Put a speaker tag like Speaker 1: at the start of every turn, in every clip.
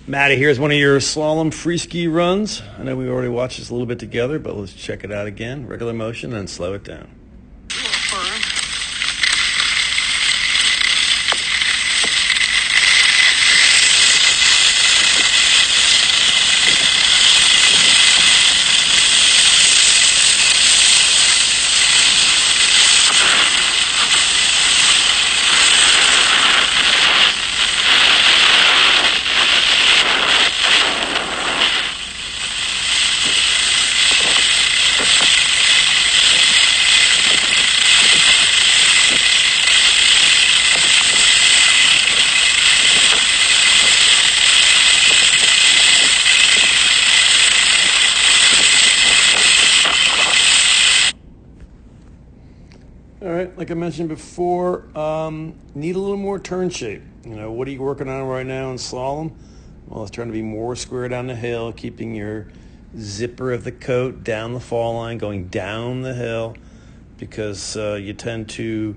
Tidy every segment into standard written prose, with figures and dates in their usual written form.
Speaker 1: Maddie, here's one of your slalom free ski runs. I know we already watched this a little bit together, but let's check it out again. Regular motion and slow it down. All right, like I mentioned before, need a little more turn shape. You know, what are you working on right now in slalom? Well, it's trying to be more square down the hill, keeping your zipper of the coat down the fall line, going down the hill, because you tend to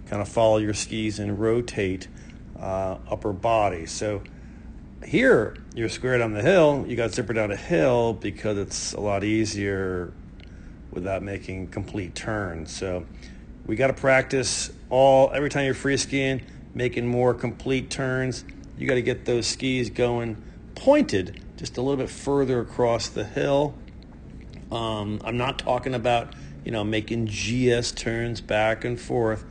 Speaker 1: kind of follow your skis and rotate upper body. So here, you're square down the hill, you got zipper down a hill because it's a lot easier without making complete turns. So we got to practice every time you're free skiing, making more complete turns. You got to get those skis going pointed just a little bit further across the hill. I'm not talking about, making GS turns back and forth.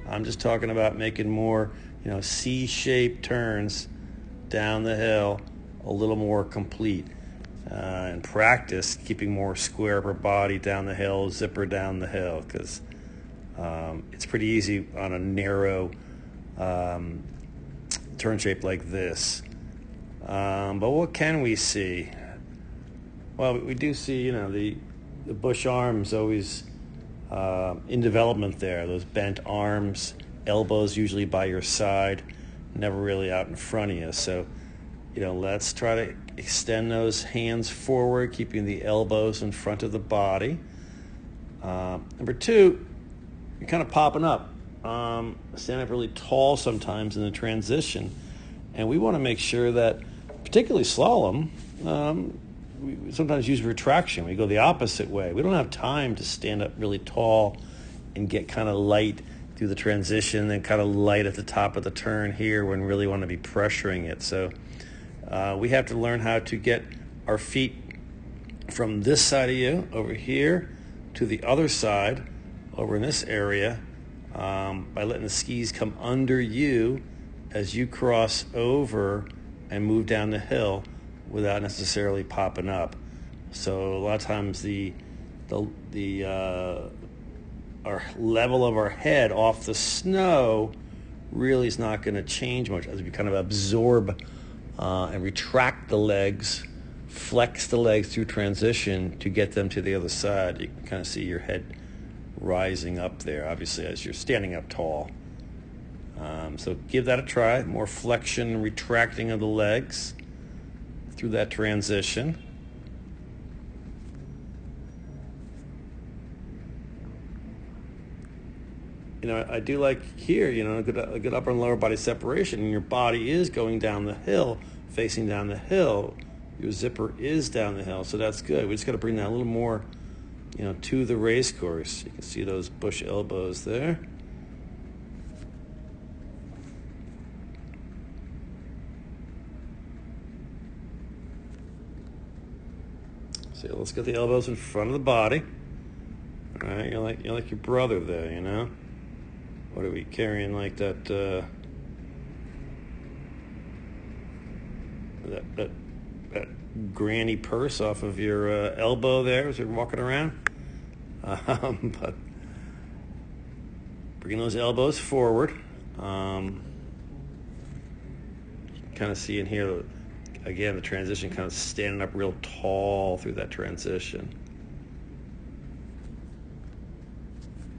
Speaker 1: I'm just talking about making more, C-shaped turns down the hill, a little more complete. And practice keeping more square upper body down the hill, zipper down the hill, because it's pretty easy on a narrow turn shape like this. But what can we see? Well, we do see, the bush arms always in development there. Those bent arms, elbows usually by your side, never really out in front of you. So, let's try to extend those hands forward, keeping the elbows in front of the body. Number two, you're kind of popping up, standing up really tall sometimes in the transition. And we want to make sure that, particularly slalom, we sometimes use retraction. We go the opposite way. We don't have time to stand up really tall and get kind of light through the transition, then kind of light at the top of the turn here when we really want to be pressuring it. So we have to learn how to get our feet from this side of you over here to the other side over in this area by letting the skis come under you as you cross over and move down the hill without necessarily popping up. So a lot of times our level of our head off the snow really is not going to change much as we kind of absorb and retract the legs, flex the legs through transition to get them to the other side. You can kind of see your head rising up there, obviously, as you're standing up tall. So give that a try. More flexion and retracting of the legs through that transition. I do like here, a good upper and lower body separation, and your body is going down the hill, facing down the hill. Your zipper is down the hill, so that's good. We just got to bring that a little more, to the race course. You can see those bush elbows there. So let's get the elbows in front of the body. All right, you're like your brother there, What are we carrying, like that granny purse off of your elbow there as you're walking around? But bring those elbows forward. You can kind of see in here, again, the transition kind of standing up real tall through that transition.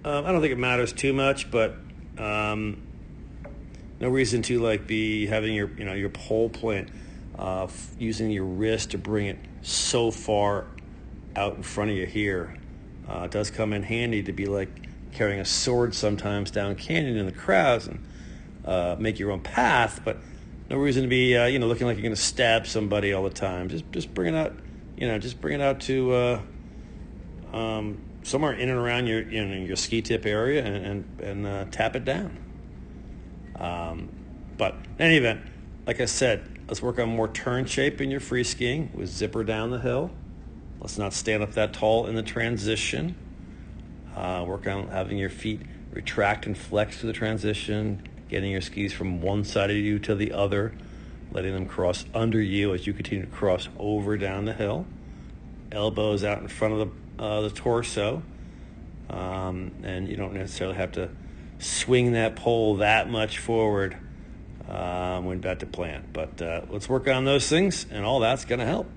Speaker 1: I don't think it matters too much, but no reason to be having your pole plant using your wrist to bring it so far out in front of you here. It does come in handy to be like carrying a sword sometimes down canyon in the crowds and make your own path, but No reason to be, looking like you're going to stab somebody all the time. Just bring it out, just bring it out to somewhere in and around your ski tip area and tap it down. But in any event, like I said, let's work on more turn shape in your free skiing with zipper down the hill. Let's not stand up that tall in the transition. Work on having your feet retract and flex to the transition, getting your skis from one side of you to the other, letting them cross under you as you continue to cross over down the hill. Elbows out in front of the torso, and you don't necessarily have to swing that pole that much forward when about to plant. But let's work on those things, and all that's going to help.